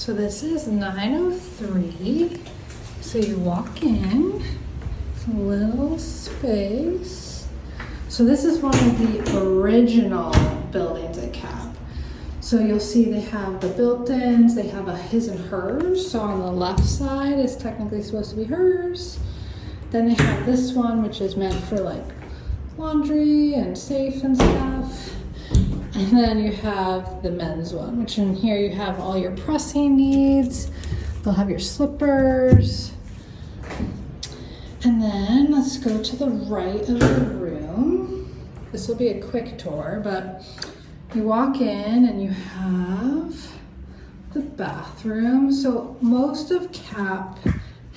So this is 903. So you walk in, it's a little space. So this is one of the original buildings at Cap. So you'll see they have the built-ins, they have a his and hers. So on the left side is technically supposed to be hers. Then they have this one, which is meant for like laundry and safe and stuff. And then you have the men's one, which in here you have all your pressing needs. They'll have your slippers. And then let's go to the right of the room. This will be a quick tour, but you walk in and you have the bathroom. So most of Cap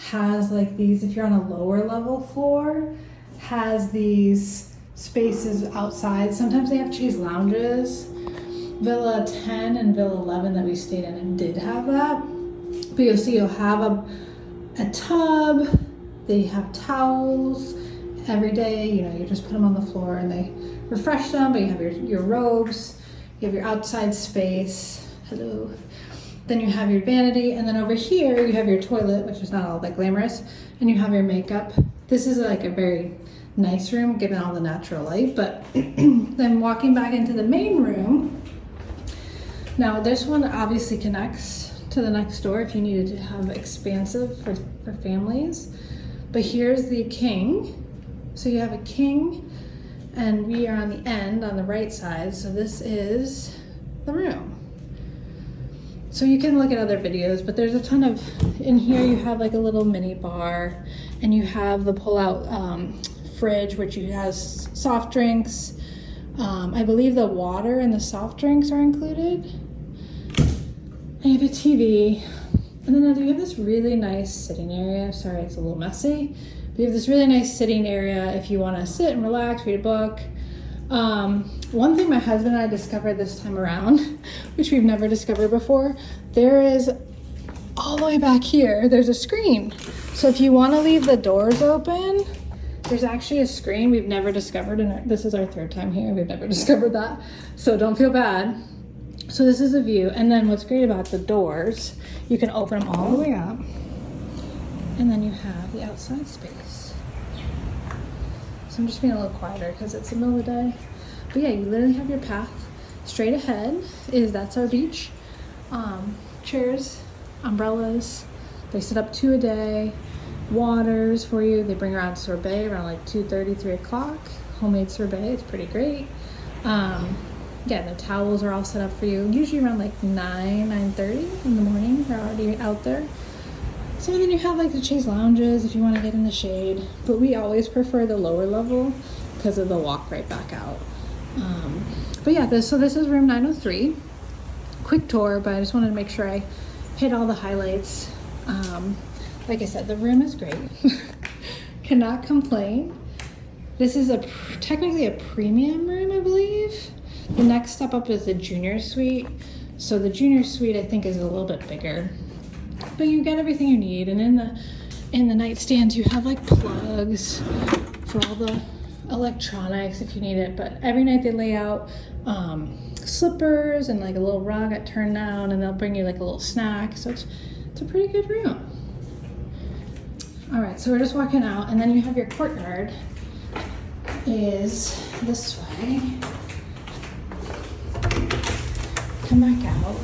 has like these, if you're on a lower level floor, has these spaces outside. Sometimes they have chaise lounges. Villa 10 and Villa 11 that we stayed in did have that. But you'll see you'll have a tub. They have towels every day. You know, you just put them on the floor and they refresh them. But you have your robes. You have your outside space. Hello. Then you have your vanity. And then over here you have your toilet, which is not all that glamorous. And you have your makeup. This is like a very nice room given all the natural light, but then walking back into the main room. Now this one obviously connects to the next door if you needed to have expansive for families. But here's the king. So you have a king and we are on the end on the right side. So this is the room. So you can look at other videos, but there's a ton of, in here you have like a little mini bar and you have the pull out fridge, which has soft drinks. I believe the water and the soft drinks are included. And you have a TV. And then you have this really nice sitting area. Sorry, it's a little messy. But you have this really nice sitting area if you want to sit and relax, read a book. One thing my husband and I discovered this time around, which we've never discovered before, there is all the way back here, there's a screen. So if you want to leave the doors open, there's actually a screen we've never discovered, and this is our third time here. We've never discovered that, so don't feel bad. So this is a view, and then what's great about the doors, you can open them all the way up, and then you have the outside space. So I'm just being a little quieter because it's the middle of the day. But yeah, you literally have your path. Straight ahead that's our beach. Chairs, umbrellas. They set up 2 a day. Waters for you. They bring around sorbet around like 2:30, 3 o'clock. Homemade sorbet. It's pretty great. Yeah, the towels are all set up for you. Usually around like 9:30 in the morning. They're already out there. So then you have like the chaise lounges if you want to get in the shade. But we always prefer the lower level because of the walk right back out. But yeah, so this is room 903. Quick tour, but I just wanted to make sure I hit all the highlights. Like I said, the room is great. Cannot complain. This is technically a premium room, I believe. The next step up is the junior suite. So the junior suite I think is a little bit bigger, but you get everything you need. And in the nightstands you have like plugs for all the electronics if you need it. But every night they lay out slippers and like a little rug at turn down, and they'll bring you like a little snack. So it's a pretty good room. All right, so we're just walking out, and then you have your courtyard is this way. Come back out.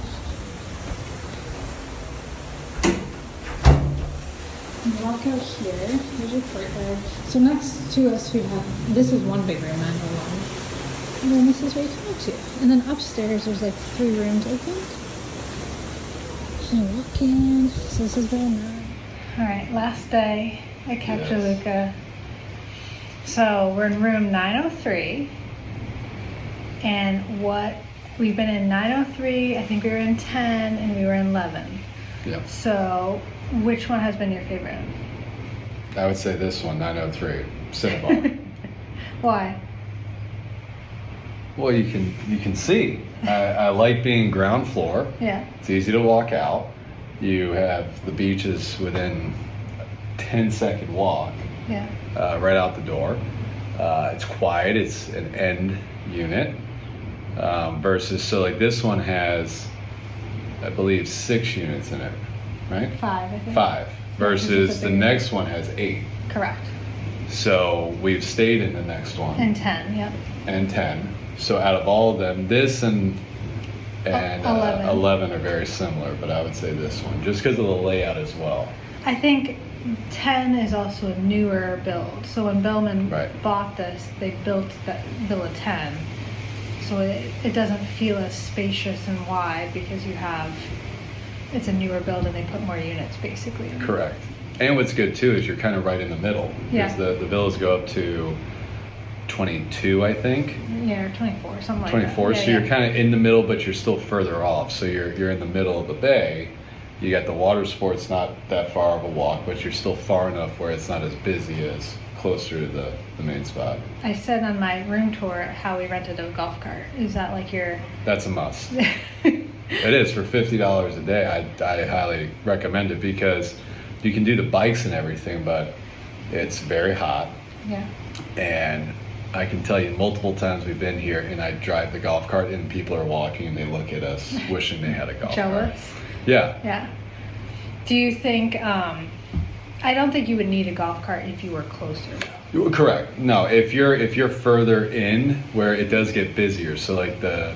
And walk out here. Here's your courtyard. So next to us we have, this is one big room, 901. And then this is where you come to. And then upstairs there's like 3 rooms, I think. So you walk in. So this is very nice. All right, last day at Cap Juluca. So we're in room 903, and we've been in 903, I think we were in 10, and we were in 11. Yep. So which one has been your favorite? I would say this one, 903, Cinnabon. Why? Well, you can see. I like being ground floor. Yeah. It's easy to walk out. You have the beaches within a 10-second walk. Yeah. Right out the door. It's quiet. It's an end unit versus, so like this one has I believe, 6 units in it, right? 5, I think. 5 versus the next one has 8. Correct. So we've stayed in the next one. And 10, yep. And 10. So out of all of them, this and 11 are very similar, but I would say this one, just because of the layout as well. I think 10 is also a newer build. So when Belmond bought this, they built that Villa 10. So it doesn't feel as spacious and wide because it's a newer build and they put more units basically. Correct. And what's good too is you're kind of right in the middle. Yeah. Because the villas go up to 22, I think. Yeah, or 24, something like 24, that. so you're kind of in the middle, but you're still further off. So you're in the middle of the bay. You got the water sports, not that far of a walk, but you're still far enough where it's not as busy as closer to the main spot. I said on my room tour how we rented a golf cart. Is that like your... That's a must. It is. For $50 a day, I highly recommend it because you can do the bikes and everything, but it's very hot. Yeah. And I can tell you multiple times we've been here and I drive the golf cart and people are walking and they look at us wishing they had a golf cart. Jealous? Yeah. Yeah. Do you think, I don't think you would need a golf cart if you were closer though. Correct. No, if you're further in where it does get busier, so like the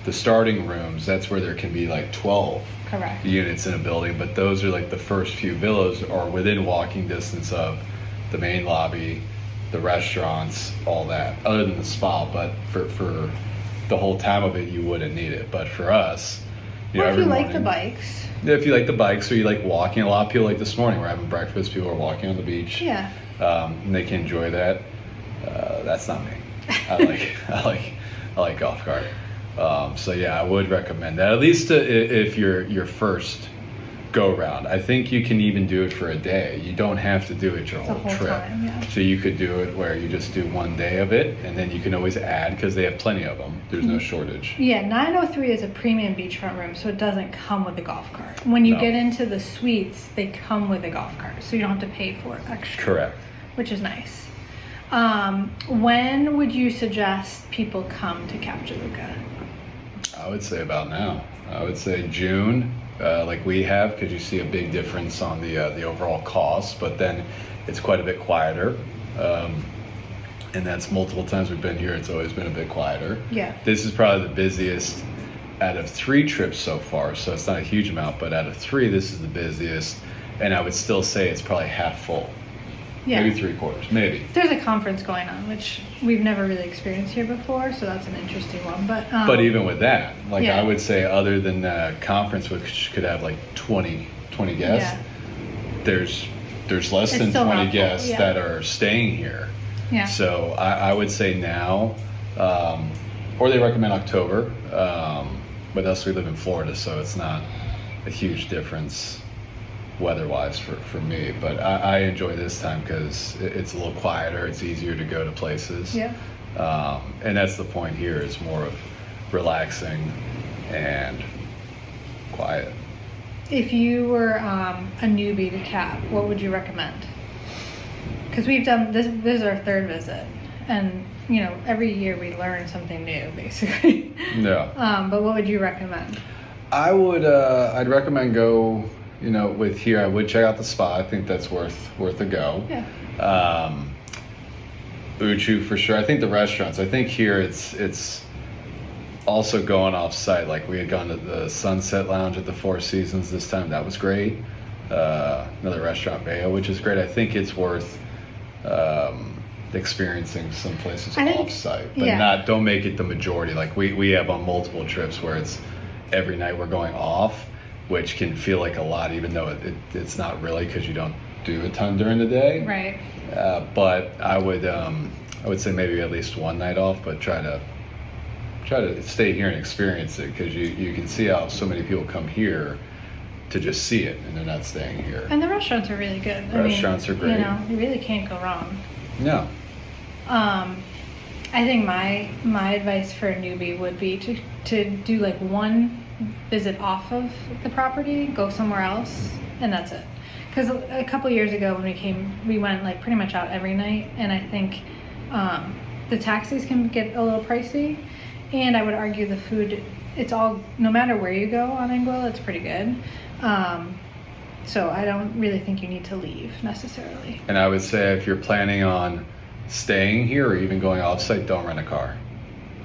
starting rooms, that's where there can be like 12 Correct. units in a building, but those are like the first few villas are within walking distance of the main lobby, the restaurants, all that, other than the spa. But for the whole time of it, you wouldn't need it. But for us, Well, if every you like morning, the bikes. if you like the bikes or you like walking, a lot of people like this morning we're having breakfast, people are walking on the beach. Yeah. And they can enjoy that. That's not me. I like golf cart. So yeah, I would recommend that, at least if you're your first go round. I think you can even do it for a day. You don't have to do it your whole trip. Time, yeah. So you could do it where you just do one day of it, and then you can always add because they have plenty of them. There's no shortage. Yeah, 903 is a premium beachfront room, so it doesn't come with a golf cart. When you get into the suites, they come with a golf cart, so you don't have to pay for it extra. Correct. Which is nice. When would you suggest people come to Cap Juluca? I would say about now. I would say June, like we have, because you see a big difference on the overall cost, but then it's quite a bit quieter. And that's multiple times we've been here, it's always been a bit quieter. Yeah. This is probably the busiest out of 3 trips so far, so it's not a huge amount, but out of 3, this is the busiest. And I would still say it's probably half full. Yeah. Maybe 3/4, maybe. There's a conference going on, which we've never really experienced here before, so that's an interesting one. But even with that, like yeah. I would say other than the conference, which could have like 20 guests, there's less than 20 guests that are staying here. Yeah. So I would say now, or they recommend October, but us, we live in Florida, so it's not a huge difference weather-wise for me, but I enjoy this time because it's a little quieter, it's easier to go to places. Yeah. And that's the point here, is more of relaxing and quiet. If you were a newbie to Cap, what would you recommend? Because we've done this is our 3rd visit, and every year we learn something new basically. Yeah. But what would you recommend? I would I'd recommend go with here. I would check out the spa. I think that's worth a go. Yeah. Uchu for sure. I think the restaurants. I think here it's also going off site. Like we had gone to the Sunset Lounge at the Four Seasons this time. That was great. Another restaurant, Bayo, which is great. I think it's worth experiencing some places off site, but don't make it the majority. Like we have on multiple trips where it's every night we're going off, which can feel like a lot, even though it's not really, because you don't do a ton during the day. Right. But I would say maybe at least one night off, but try to stay here and experience it, because you can see how so many people come here to just see it, and they're not staying here. And the restaurants are really good. Restaurants are great. You really can't go wrong. No. I think my advice for a newbie would be to do like one visit off of the property, go somewhere else, and that's it. Because a couple years ago when we came, we went like pretty much out every night, and I think the taxis can get a little pricey, And I would argue the food, it's all, no matter where you go on Anguilla, it's pretty good. So I don't really think you need to leave necessarily. And I would say if you're planning on staying here or even going offsite, don't rent a car.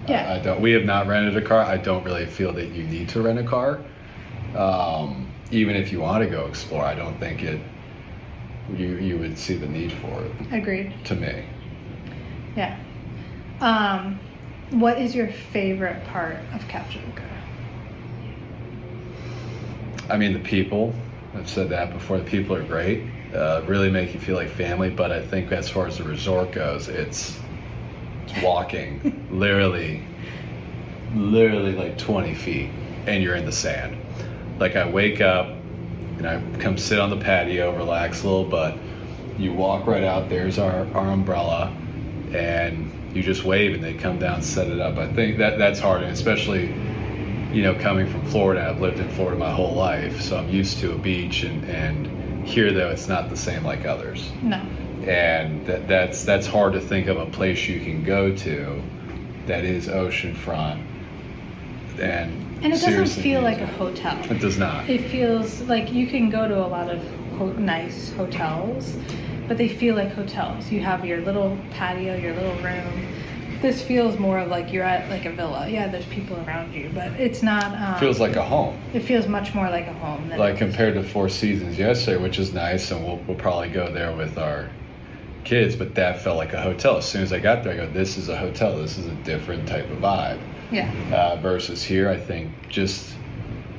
Yeah. We have not rented a car. I don't really feel that you need to rent a car. Even if you want to go explore, I don't think you would see the need for it. Agreed. To me. Yeah. What is your favorite part of Cap Juluca? I mean, the people. I've said that before. The people are great. Really make you feel like family. But I think as far as the resort goes, it's walking literally like 20 feet and you're in the sand. Like I wake up and I come sit on the patio, relax a little, but you walk right out, there's our umbrella, and you just wave and they come down, set it up. I think that's hard, and especially, coming from Florida. I've lived in Florida my whole life, so I'm used to a beach, and here though it's not the same like others. No. And that's hard to think of a place you can go to that is oceanfront and it doesn't feel like a hotel. It does not. It feels like you can go to a lot of nice hotels, but they feel like hotels. You have your little patio, your little room. This feels more of like you're at like a villa. Yeah, there's people around you, but it's not. Feels like a home. It feels much more like a home. Like compared to Four Seasons yesterday, which is nice, and we'll probably go there with our kids, but that felt like a hotel. As soon as I got there, I go, this is a hotel. This is a different type of vibe. Yeah. Versus here, I think just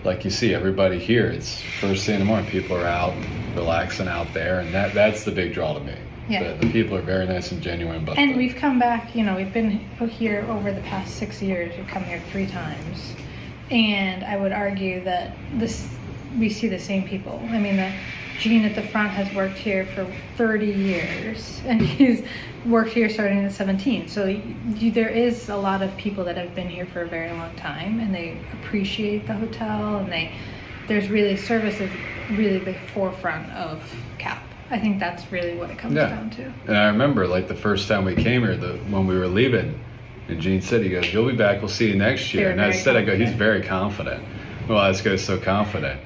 like you see everybody here, it's first thing in the morning, people are out relaxing out there, and that's the big draw to me. Yeah. The people are very nice and genuine. And we've come back, we've been here over the past 6 years. We've come here 3 times. And I would argue that we see the same people. I mean, Gene at the front has worked here for 30 years, and he's worked here starting at 17. So there is a lot of people that have been here for a very long time, and they appreciate the hotel, and there's really service is really the forefront of Cap. I think that's really what it comes down to. And I remember like the first time we came here, when we were leaving, and Gene said, he goes, "You'll be back. We'll see you next year." And I said, he's very confident. Well, this guy's so confident.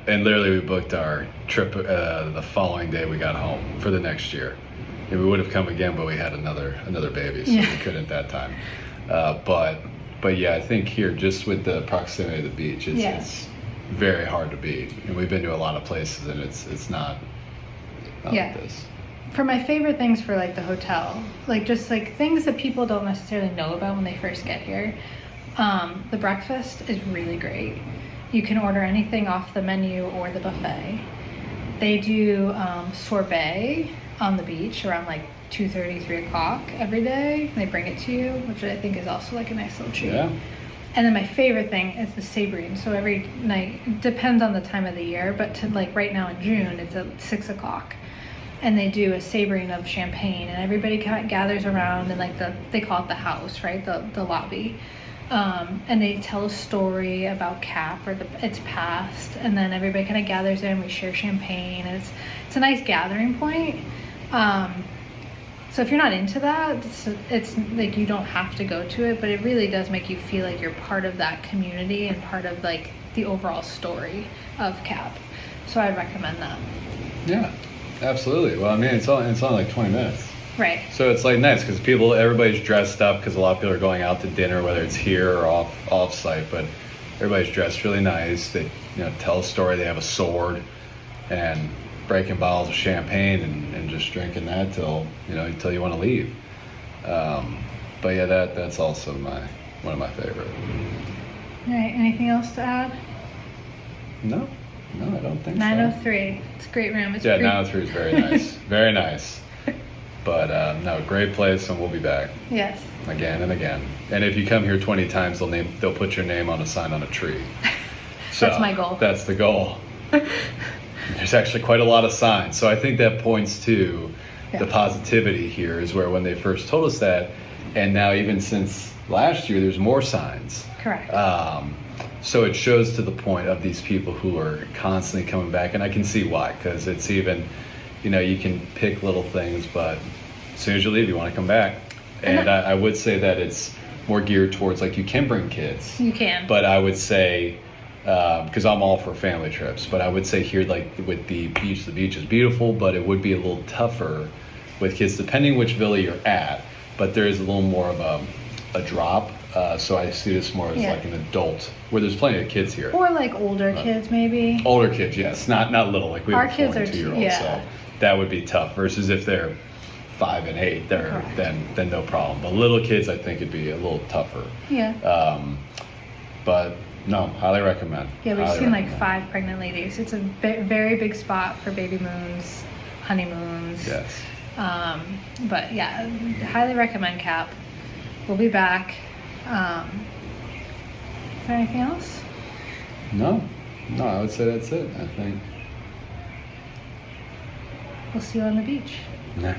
And literally we booked our trip the following day we got home for the next year. And we would have come again, but we had another baby, so we couldn't that time. But yeah, I think here, just with the proximity of the beach, it's very hard to beat. And we've been to a lot of places, and it's not like this. For my favorite things for like the hotel, like just like things that people don't necessarily know about when they first get here, the breakfast is really great. You can order anything off the menu or the buffet. They do sorbet on the beach around like 2:30, 3 o'clock every day. They bring it to you, which I think is also like a nice little treat. Yeah. And then my favorite thing is the serene. So every night, it depends on the time of the year, but to like right now in June, it's at 6 o'clock. And they do a serene of champagne, and everybody kind of gathers around in like they call it the house, right? The lobby. And they tell a story about Cap or its past, and then everybody kind of gathers in. We share champagne, and it's a nice gathering point. So if you're not into that, it's like you don't have to go to it, but it really does make you feel like you're part of that community and part of like the overall story of Cap. So I'd recommend that. Yeah, absolutely. Well, I mean, it's only like 20 minutes. Right. So it's like nice because everybody's dressed up because a lot of people are going out to dinner, whether it's here or off site, but everybody's dressed really nice. They tell a story. They have a sword and breaking bottles of champagne and just drinking that till you want to leave. But yeah, that's also one of my favorite. All right. Anything else to add? No, I don't think 903. It's a great room. It's 903 is very nice. Very nice. But no, great place, and we'll be back. Yes. Again and again. And if you come here 20 times, they'll put your name on a sign on a tree. So that's my goal. That's the goal. There's actually quite a lot of signs. So I think that points to the positivity here is where when they first told us that, and now even since last year, there's more signs. Correct. So it shows to the point of these people who are constantly coming back, and I can see why, because it's even, you can pick little things, but as soon as you leave, you want to come back. And I would say that it's more geared towards, like, you can bring kids. You can. But I would say, because I'm all for family trips, but I would say here, like with the beach is beautiful, but it would be a little tougher with kids, depending which villa you're at. But there is a little more of a drop. So I see this more as like an adult, where there's plenty of kids here. Or like older kids, maybe. Older kids, yes, not little. Like we have a 4 and 2 year old, so that would be tough. Versus if they're 5 and 8, then no problem. But little kids, I think it'd be a little tougher. Yeah. But no, highly recommend. Yeah, we've seen like 5 pregnant ladies. It's a very big spot for baby moons, honeymoons. Yes. But yeah, highly recommend Cap. We'll be back. Is there anything else? No, I would say that's it. I think. We'll see you on the beach. Yeah.